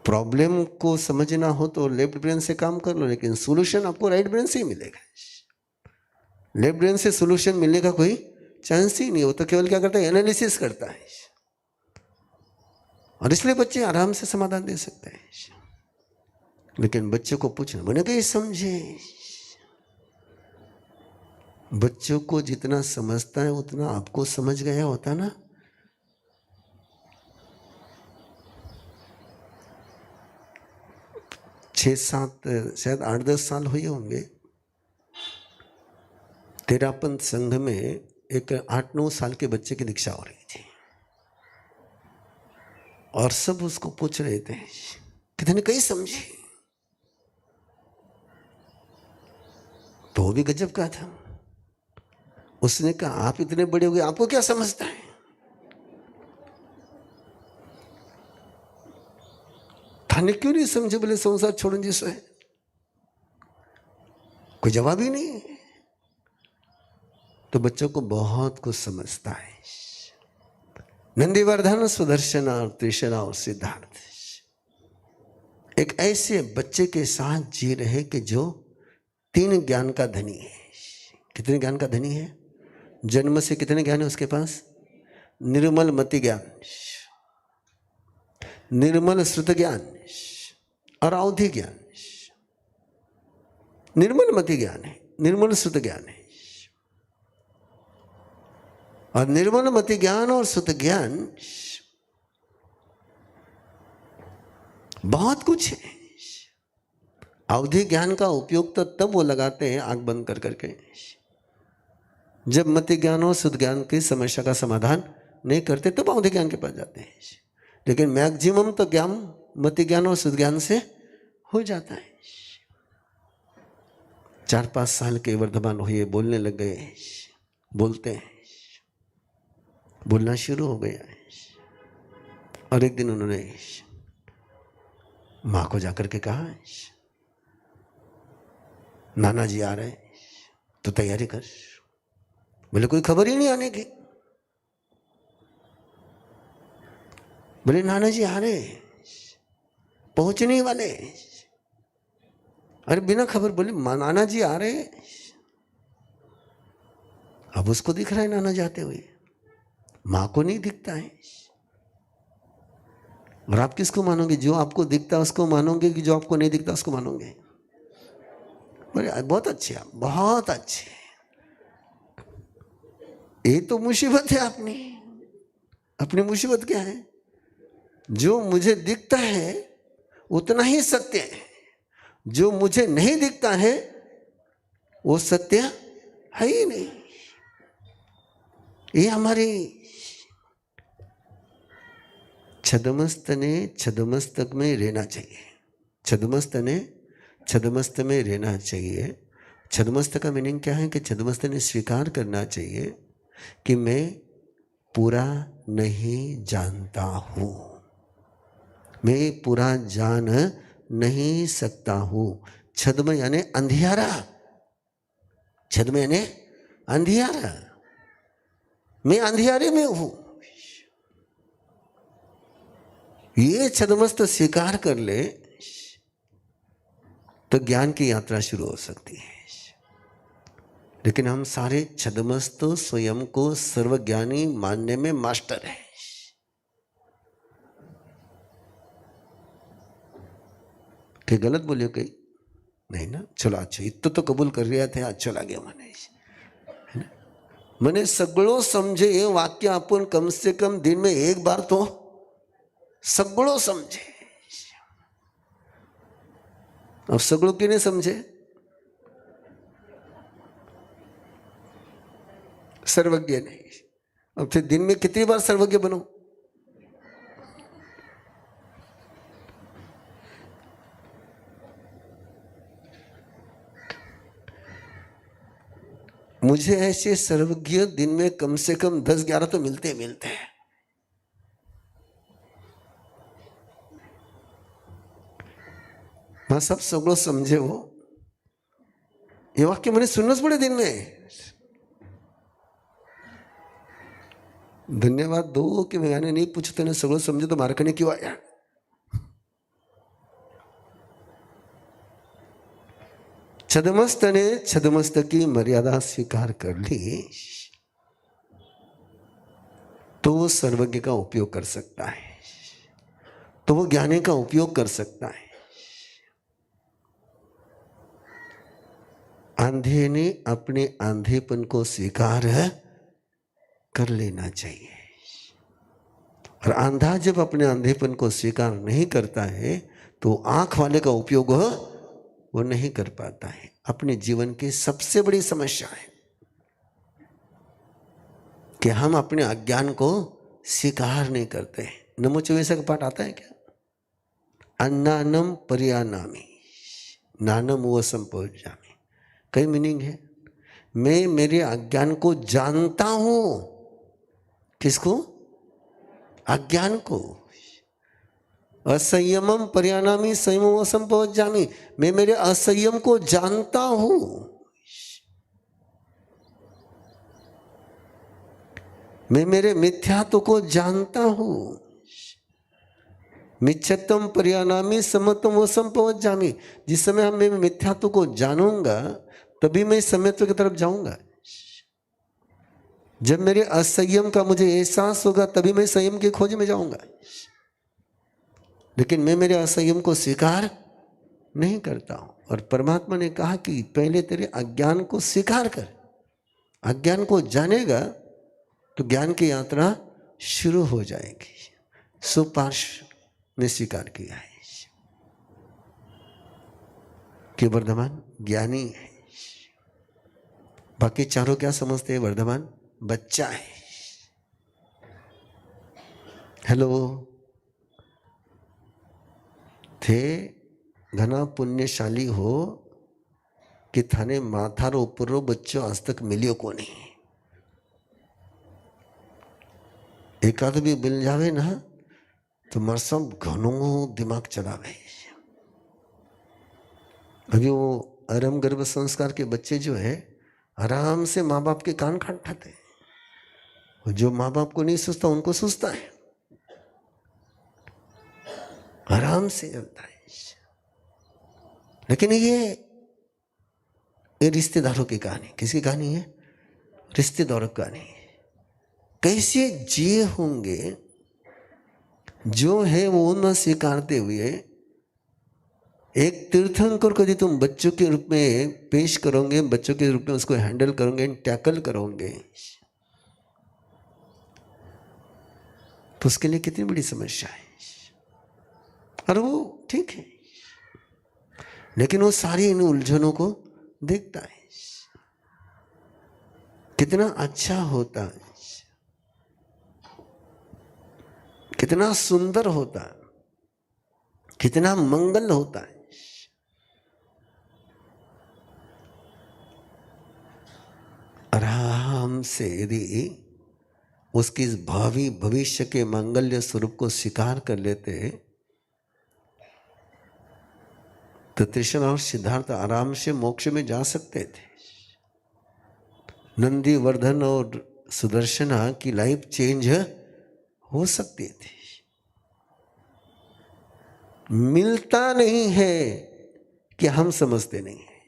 प्रॉब्लम को समझना हो तो लेफ्ट ब्रेन से काम कर लो, लेकिन सॉल्यूशन आपको राइट ब्रेन से ही मिलेगा। लेफ्ट ब्रेन से सॉल्यूशन मिलने का कोई चांस ही नहीं। वो तो केवल क्या करता है, एनालिसिस करता है। और इसलिए बच्चे आराम से समाधान दे सकते हैं। लेकिन बच्चे को पूछना, मैंने कहीं समझे। बच्चों को जितना समझता है उतना आपको समझ गया होता ना। छः सात, शायद 8-10 साल हुए होंगे, तेरापंथ संघ में एक 8-9 साल के बच्चे की दीक्षा हो रही थी और सब उसको पूछ रहे थे कि तूने कहीं समझे? तो वो भी गजब का था। उसने कहा, आप इतने बड़े हो गए, आपको क्या समझता है? थाने क्यों नहीं समझे? बोले संसार छोड़ने जैसा है। कोई जवाब ही नहीं। तो बच्चों को बहुत कुछ समझता है। नंदीवर्धन, सुदर्शन और त्रिशला और सिद्धार्थ एक ऐसे बच्चे के साथ जी रहे कि जो 3 ज्ञान का धनी है। कितने ज्ञान का धनी है? जन्म से कितने ज्ञान है उसके पास? निर्मल मति ज्ञान, निर्मल श्रुत ज्ञान और अवधि ज्ञान। निर्मल मति ज्ञान है, निर्मल श्रुत ज्ञान है। और निर्मल मति ज्ञान और श्रुत ज्ञान बहुत कुछ है। अवधि ज्ञान का उपयोग तो तब वो लगाते हैं आंख बंद कर करके, जब मति ज्ञान और शुद्ध ज्ञान की समस्या का समाधान नहीं करते तब अवधि ज्ञान के पास जाते हैं। लेकिन मैक्सिमम तो ज्ञान मति ज्ञान और शुद्ध ज्ञान से हो जाता है। 4-5 साल के वर्धमान हुए, बोलने लग गए, बोलते हैं, बोलना शुरू हो गया। और एक दिन उन्होंने माँ को जाकर के कहा, नाना जी आ रहे तो तैयारी कर। बोले कोई खबर ही नहीं आने की। बोले नाना जी आ रहे, पहुंचने वाले। अरे बिना खबर। बोले नाना जी आ रहे। अब उसको दिख रहा है नाना जाते हुए, मां को नहीं दिखता है। और आप किसको मानोगे? जो आपको दिखता है उसको मानोगे कि जो आपको नहीं दिखता उसको मानोगे? बोले बहुत अच्छे, आप बहुत अच्छे। ये तो मुसीबत है अपनी मुसीबत क्या है? जो मुझे दिखता है उतना ही सत्य है, जो मुझे नहीं दिखता है वो सत्य है ही नहीं। ये हमारी छदमस्त ने छदमस्तक में रहना चाहिए। छदमस्त ने छदमस्त में रहना चाहिए। छदमस्त का मीनिंग क्या है? कि छदमस्त ने स्वीकार करना चाहिए कि मैं पूरा नहीं जानता हूं, मैं पूरा जान नहीं सकता हूं। छद्म यानी अंधियारा, छद्म यानी अंधियारा, मैं अंधियारे में हूं। ये छद्मस्त स्वीकार कर ले तो ज्ञान की यात्रा शुरू हो सकती है। लेकिन हम सारे छद्मस्त स्वयं को सर्वज्ञानी मानने में मास्टर हैं। कि गलत बोलियो कहीं नहीं ना? चलो अच्छा, इतना तो कबूल कर रहा थे, आज चला गया मैंने सगड़ो समझे। ये वाक्य अपन कम से कम दिन में एक बार तो सगड़ो समझे। अब सगड़ो क्यों नहीं समझे? सर्वज्ञ नहीं। अब फिर दिन में कितनी बार सर्वज्ञ बनो? मुझे ऐसे सर्वज्ञ दिन में कम से कम 10-11 तो मिलते हैं। मैं सब सगड़ो समझे हो, ये वाक्य मैंने सुनना पड़े दिन में। धन्यवाद दो कि मैंने नहीं पूछते ना सगड़ो समझे तो मार करने क्यों आया? छदमस्त ने छदमस्त की मर्यादा स्वीकार कर ली तो वो सर्वज्ञ का उपयोग कर सकता है, तो वो ज्ञानी का उपयोग कर सकता है। आंधे ने अपने आंधेपन को स्वीकार कर लेना चाहिए। और आंधा जब अपने आंधेपन को स्वीकार नहीं करता है तो आंख वाले का उपयोग वो नहीं कर पाता है। अपने जीवन की सबसे बड़ी समस्या है कि हम अपने अज्ञान को स्वीकार नहीं करते। नमो चौबीसा का पाठ आता है क्या? अन्नानम पर्यानामी नानम वो संपोजामी। कई मीनिंग है। मैं मेरे अज्ञान को जानता हूं। किसको? अज्ञान को। असंयमम पर्यानामी संयमम असंपवज्जामि। मैं मेरे असंयम को जानता हूं। मैं मेरे मिथ्यात्व को जानता हूं। मिच्छतम पर्यानामी समत्वम असंपवज्जामि। जिस समय मैं मिथ्यात्व को जानूंगा तभी मैं समत्व की तरफ जाऊंगा। जब मेरे असंयम का मुझे एहसास होगा तभी मैं संयम की खोज में जाऊंगा। लेकिन मैं मेरे असंयम को स्वीकार नहीं करता हूं। और परमात्मा ने कहा कि पहले तेरे अज्ञान को स्वीकार कर। अज्ञान को जानेगा तो ज्ञान की यात्रा शुरू हो जाएगी। सुपार्श ने स्वीकार किया है। कि वर्धमान ज्ञानी है, बाकी चारों क्या समझते हैं? वर्धमान बच्चा है। हेलो, थे घना पुण्यशाली हो कि थाने माथारो ऊपर बच्चों आज तक मिलियो को नहीं। एक आध भी मिल जावे ना तो मरसम घनों दिमाग चलावे। अभी वो आरंभ गर्भ संस्कार के बच्चे जो है आराम से माँ बाप के कान खटखटाते हैं। जो माँ बाप को नहीं सोचता उनको सोचता है, आराम से चलता है। लेकिन ये रिश्तेदारों की कहानी, किसकी कहानी है? रिश्तेदारों की कहानी। कैसे जिए होंगे जो है वो न स्वीकारते हुए। एक तीर्थंकर को यदि तुम बच्चों के रूप में पेश करोगे, बच्चों के रूप में उसको हैंडल करोगे, टैकल करोगे, तो उसके लिए कितनी बड़ी समस्या है। और वो ठीक है, लेकिन वो सारी इन उलझनों को देखता है। कितना अच्छा होता है, कितना सुंदर होता है, कितना मंगल होता है। आराम से यदि उसकी इस भावी भविष्य के मंगल्य स्वरूप को स्वीकार कर लेते तो कृष्ण और सिद्धार्थ आराम से मोक्ष में जा सकते थे। नंदी वर्धन और सुदर्शना की लाइफ चेंज हो सकती थी। मिलता नहीं है कि हम समझते नहीं है।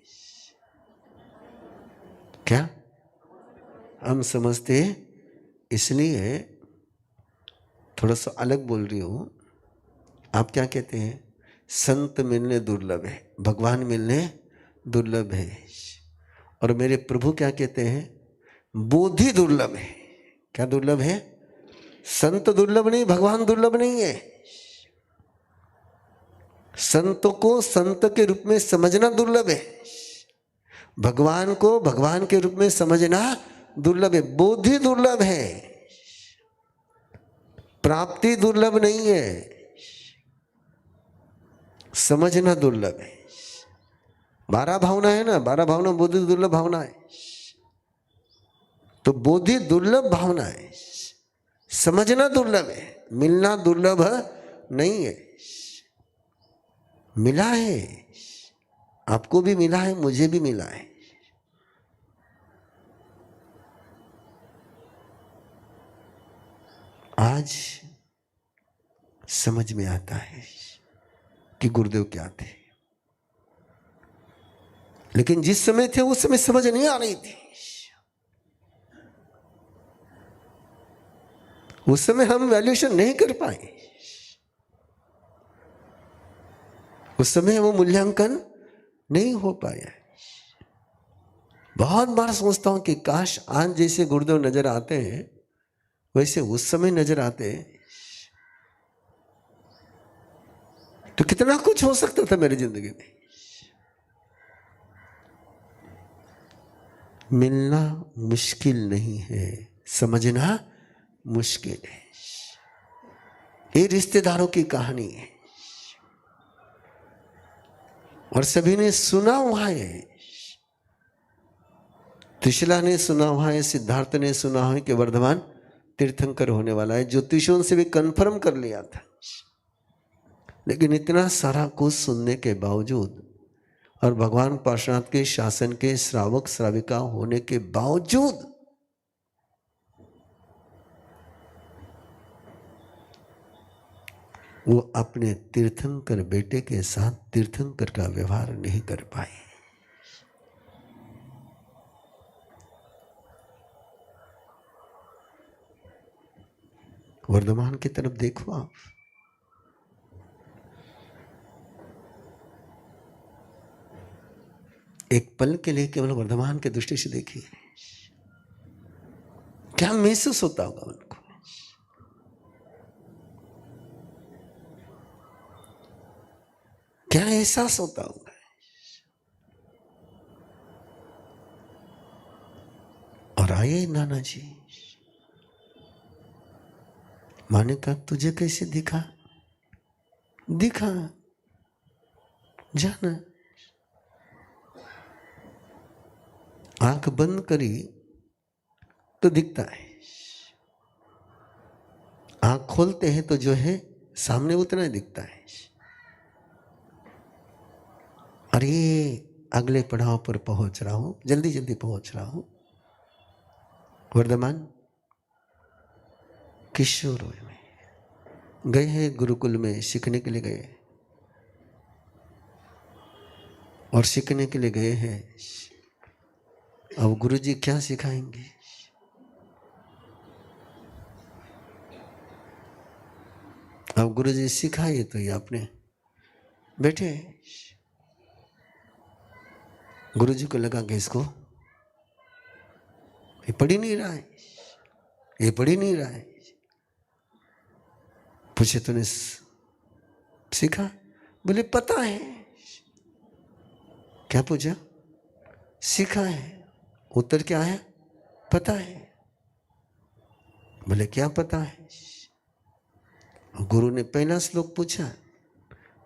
क्या हम समझते इसलिए थोड़ा सा अलग बोल रही हूं। आप क्या कहते हैं? संत मिलने दुर्लभ है, भगवान मिलने दुर्लभ है। और मेरे प्रभु क्या कहते हैं? बोधि दुर्लभ है। क्या दुर्लभ है? संत दुर्लभ नहीं, भगवान दुर्लभ नहीं है। संत को संत के रूप में समझना दुर्लभ है, भगवान को भगवान के रूप में समझना दुर्लभ है। बोधि दुर्लभ है, प्राप्ति दुर्लभ नहीं है, समझना दुर्लभ है। 12 भावना है ना, 12 भावना बोधि दुर्लभ भावना है। तो बोधि दुर्लभ भावना है, समझना दुर्लभ है, मिलना दुर्लभ नहीं है। मिला है, आपको भी मिला है, मुझे भी मिला है। आज समझ में आता है कि गुरुदेव क्या थे। लेकिन जिस समय थे उस समय समझ नहीं आ रही थी। उस समय हम वैल्यूएशन नहीं कर पाए, उस समय वो मूल्यांकन नहीं हो पाया। बहुत बार सोचता हूं कि काश आज जैसे गुरुदेव नजर आते हैं वैसे उस समय नजर आते तो कितना कुछ हो सकता था मेरी जिंदगी में। मिलना मुश्किल नहीं है, समझना मुश्किल है। ये रिश्तेदारों की कहानी है और सभी ने सुना हुआ है। त्रिशला ने सुना हुआ है, सिद्धार्थ ने सुना है कि वर्धमान तीर्थंकर होने वाला है। ज्योतिषों से भी कंफर्म कर लिया था। लेकिन इतना सारा कुछ सुनने के बावजूद और भगवान पार्श्वनाथ के शासन के श्रावक श्राविका होने के बावजूद वो अपने तीर्थंकर बेटे के साथ तीर्थंकर का व्यवहार नहीं कर पाए। वर्धमान की तरफ देखो आप, एक पल के लिए केवल वर्धमान की दृष्टि से देखिए, क्या महसूस होता होगा उनको। क्या एहसास होता होगा। आए नाना जी। माँ ने कहा तुझे कैसे दिखा? दिखा, जाना। आंख बंद करी तो दिखता है, आंख खोलते हैं तो जो है सामने उतना ही दिखता है। अरे अगले पड़ाव पर पहुंच रहा हूं, जल्दी जल्दी पहुंच रहा हूं। वर्धमान किशोर में गए हैं, गुरुकुल में सीखने के लिए गए, और सीखने के लिए गए हैं। अब गुरुजी क्या सिखाएंगे? अब गुरुजी सिखाइए तो ये आपने बैठे। गुरुजी को लगा कि इसको ये पढ़ ही नहीं रहा है, ये पढ़ ही नहीं रहा है। पूछे तूने सीखा? बोले पता है। क्या पूछा? सीखा है। उत्तर क्या है? पता है। बोले क्या पता है? गुरु ने पहला श्लोक पूछा,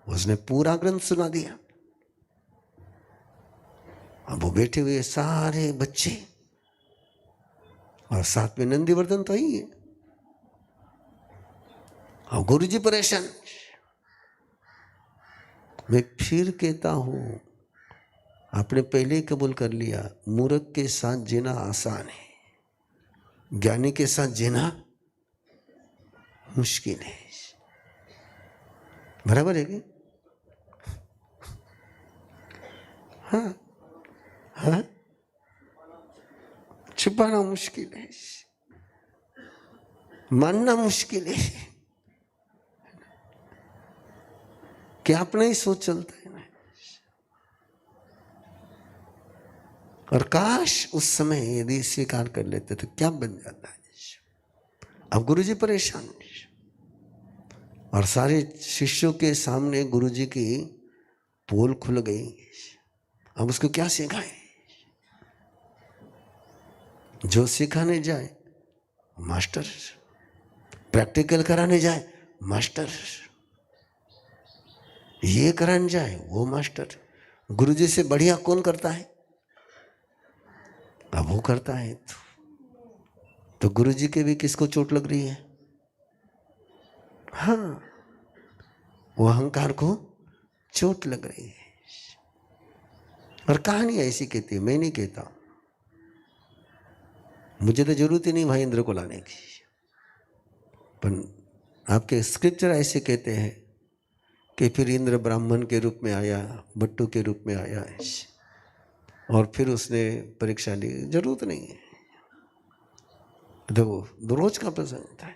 उसने पूरा ग्रंथ सुना दिया। अब वो बैठे हुए सारे बच्चे और साथ में नंदीवर्धन तो ही है, और गुरुजी परेशान। मैं फिर कहता हूं, आपने पहले ही कबूल कर लिया, मूर्ख के साथ जीना आसान है, ज्ञानी के साथ जीना मुश्किल है। बराबर है क्या? हाँ हाँ, छुपाना मुश्किल है, मानना मुश्किल है कि अपना ही सोच चलता है ना। और काश उस समय यदि स्वीकार कर लेते तो क्या बन जाता है। अब गुरुजी परेशान, और सारे शिष्यों के सामने गुरुजी की पोल खुल गई। अब उसको क्या सिखाए? जो सिखाने जाए मास्टर, प्रैक्टिकल कराने जाए मास्टर, ये कराने जाए वो मास्टर। गुरुजी से बढ़िया कौन करता है? अब वो करता है तो गुरुजी के भी किसको चोट लग रही है? हाँ, वो अहंकार को चोट लग रही है। और कहानी ऐसी कहती है, मैं नहीं कहता, मुझे तो जरूरत ही नहीं भाई इंद्र को लाने की, पर आपके स्क्रिप्चर ऐसे कहते हैं कि फिर इंद्र ब्राह्मण के रूप में आया, बट्टू के रूप में आया, और फिर उसने परीक्षा ली। जरूरत नहीं है, तो रोज का प्रसंग था।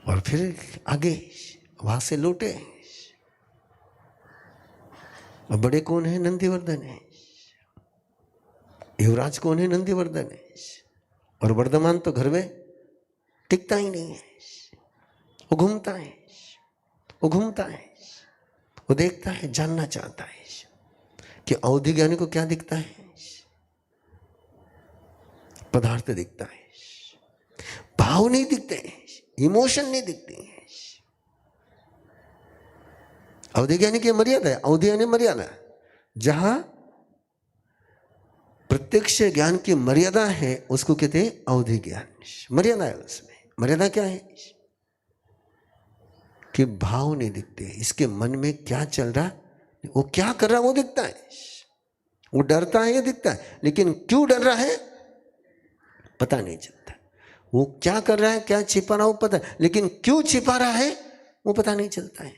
और फिर आगे वहां से लौटे, और बड़े कौन है? नंदीवर्धन है। युवराज कौन है? नंदीवर्धन है। और वर्धमान तो घर में टिकता ही नहीं है, वो घूमता है, वो घूमता है, वो देखता है, जानना चाहता है कि अवधि ज्ञानी को क्या दिखता है? पदार्थ दिखता है, भाव नहीं दिखते, इमोशन नहीं दिखते हैं। अवधि ज्ञानी की मर्यादा है, अवधि यानी मर्यादा। जहां प्रत्यक्ष ज्ञान की मर्यादा है उसको कहते हैं अवधि ज्ञान। मर्यादा है उसमें। मर्यादा क्या है? कि भाव नहीं दिखते, इसके मन में क्या चल रहा, वो क्या कर रहा वो दिखता है। वो डरता है ये दिखता है, लेकिन क्यों डर रहा है पता नहीं चलता। वो क्या कर रहा है, क्या छिपा रहा है वो पता है, लेकिन क्यों छिपा रहा है वो पता नहीं चलता है।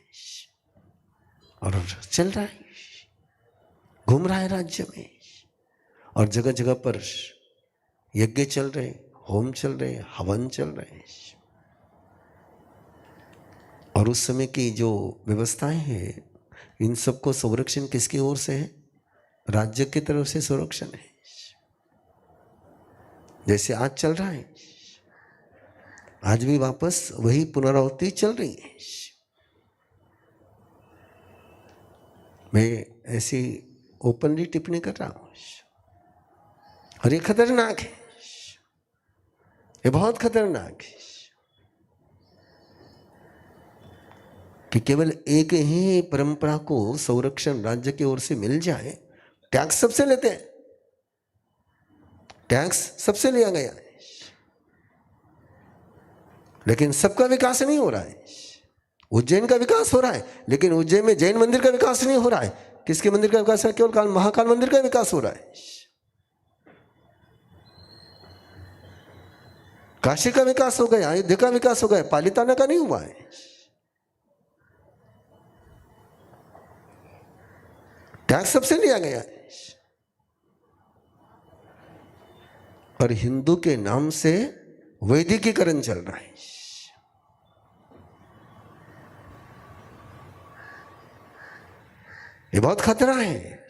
और चल रहा है, घूम रहा है राज्य में, और जगह जगह पर यज्ञ चल रहे, होम चल रहे, हवन चल रहे। और उस समय की जो व्यवस्थाएं हैं, इन सबको संरक्षण किसकी ओर से है? राज्य की तरफ से संरक्षण है। जैसे आज चल रहा है, आज भी वापस वही पुनरावृत्ति चल रही है। मैं ऐसी ओपनली टिप्पणी कर रहा हूं, और ये खतरनाक है, ये बहुत खतरनाक है कि केवल एक ही परंपरा को संरक्षण राज्य की ओर से मिल जाए। टैक्स सबसे लेते हैं, टैक्स सबसे लिया गया है, लेकिन सबका विकास नहीं हो रहा है। उज्जैन का विकास हो रहा है, लेकिन उज्जैन में जैन मंदिर का विकास नहीं हो रहा है। किसके मंदिर का विकास है? केवल महाकाल मंदिर का विकास हो रहा है। काशी का विकास हो गया, अयोध्या का विकास हो गया, पालिताना का नहीं हुआ है। टैक्स सबसे लिया गया है और हिंदू के नाम से वैदिकीकरण चल रहा है। ये बहुत खतरा है,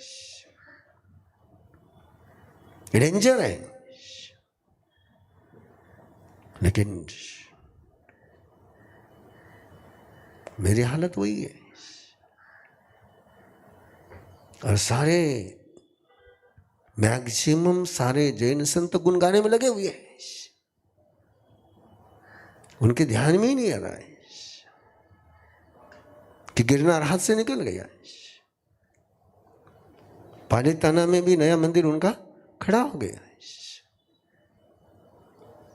डेंजर है। लेकिन मेरी हालत वही है और सारे मैक्सिमम सारे जैन संत गुण गाने में लगे हुए हैं, उनके ध्यान में ही नहीं आ रहा है कि गिरनार हाथ से निकल गया। पालिताना में भी नया मंदिर उनका खड़ा हो गया।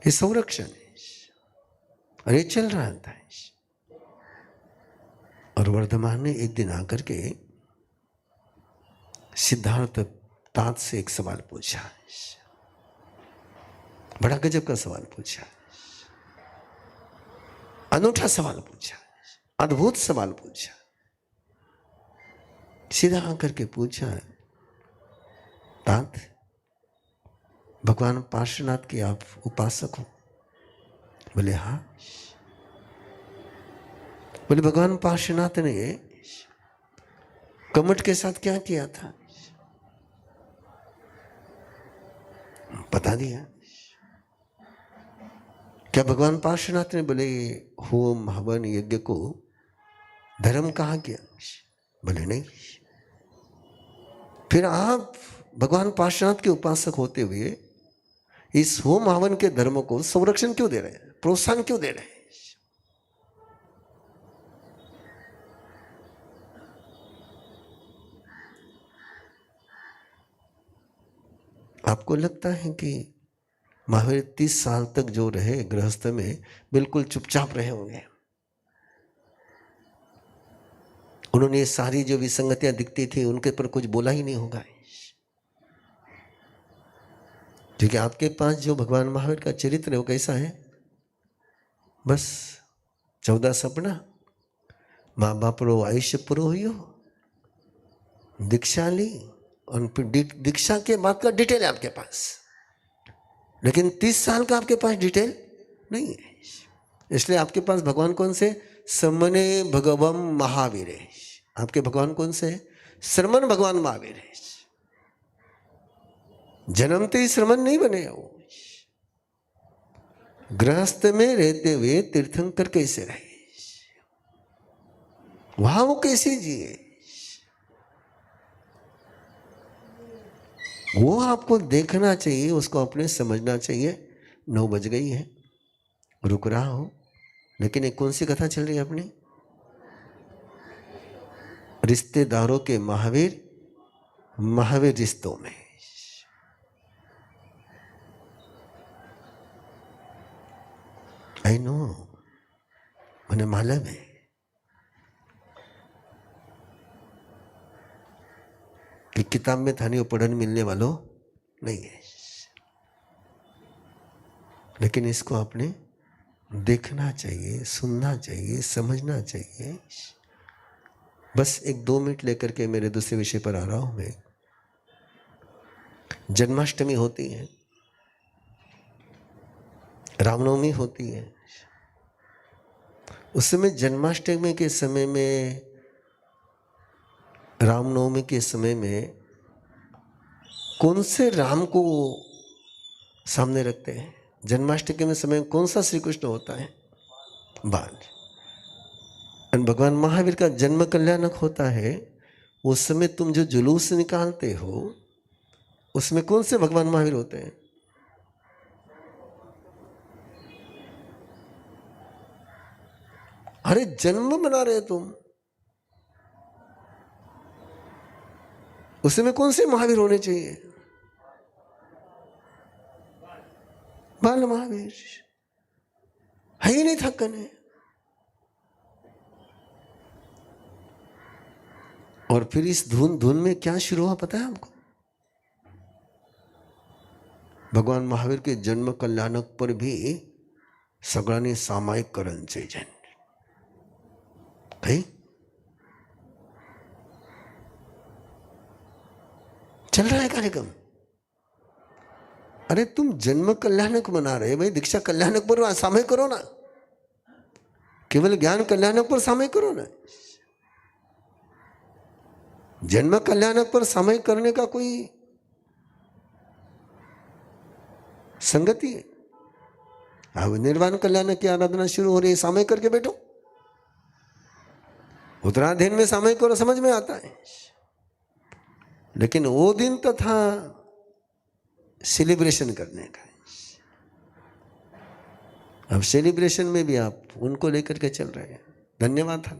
ये संरक्षण है और ये चल रहा था। और वर्धमान ने एक दिन आकर के सिद्धार्थ तात से एक सवाल पूछा, बड़ा गजब का सवाल पूछा, अनूठा सवाल पूछा, अद्भुत सवाल पूछा। सीधा आकर के पूछा, तात भगवान पार्श्वनाथ के आप उपासक हो? बोले हाँ। बोले भगवान पार्श्वनाथ ने कमठ के साथ क्या किया था? बता दिया। क्या भगवान पार्श्वनाथ ने बोले होम हवन यज्ञ को धर्म कहा किया? बोले नहीं। फिर आप भगवान पार्श्वनाथ के उपासक होते हुए इस होम हवन के धर्म को संरक्षण क्यों दे रहे हैं, प्रोत्साहन क्यों दे रहे हैं? आपको लगता है कि महावीर 30 साल तक जो रहे गृहस्थ में बिल्कुल चुपचाप रहे होंगे? उन्होंने ये सारी जो विसंगतियां दिखती थी उनके पर कुछ बोला ही नहीं होगा, क्योंकि आपके पास जो भगवान महावीर का चरित्र है वो कैसा है? बस 14 सपना, माँ बाप रो आयुष्य पूरो हुई, दीक्षा ली और फिर दीक्षा के बाद का डिटेल है आपके पास, लेकिन 30 साल का आपके पास डिटेल नहीं है। इसलिए आपके पास भगवान कौन से? समने भगवम महावीर है। आपके भगवान कौन से? श्रमण भगवान महावीर है। जन्मते ही श्रमण नहीं बने वो। गृहस्थ में रहते हुए तीर्थंकर कैसे रहे, वहां वो कैसे जिए, वो आपको देखना चाहिए, उसको अपने समझना चाहिए। 9 बज गई है, रुक रहा हो, लेकिन एक कौन सी कथा चल रही है अपनी? रिश्तेदारों के महावीर, महावीर रिश्तों में। आई नो, मैंने मालूम है कि किताब में थानी पढ़न मिलने वालों नहीं है, लेकिन इसको आपने देखना चाहिए, सुनना चाहिए, समझना चाहिए। बस एक 2 मिनट लेकर के मेरे दूसरे विषय पर आ रहा हूं मैं। जन्माष्टमी होती है, रामनवमी होती है। उस समय जन्माष्टमी के समय में, रामनवमी के समय में कौन से राम को सामने रखते हैं? जन्माष्टमी में समय कौन सा श्री कृष्ण होता है? बाल। और भगवान महावीर का जन्म कल्याणक होता है। उस समय तुम जो जुलूस निकालते हो उसमें कौन से भगवान महावीर होते हैं? अरे जन्म मना रहे तुम, उसमें कौन से महावीर होने चाहिए? बाल महावीर है ही नहीं था कने। और फिर इस धुन धुन में क्या शुरू हुआ पता है हमको? भगवान महावीर के जन्म कल्याणक पर भी सगळ्यांनी सामायिक करण चाहिए। भाई चल रहा है कार्यक्रम। अरे तुम जन्म कल्याणक मना रहे, भाई दीक्षा कल्याणक पर सामयिक करो ना, केवल ज्ञान कल्याणक पर सामयिक करो ना। जन्म कल्याणक पर सामयिक करने का कोई संगति है? अब निर्वाण कल्याण की आराधना शुरू हो रही है, सामयिक करके बैठो। उत्तराधीन में सामयिक करो, समझ में आता है। लेकिन वो दिन तो था सेलिब्रेशन करने का। अब सेलिब्रेशन में भी आप उनको लेकर के चल रहे हैं। धन्यवाद था।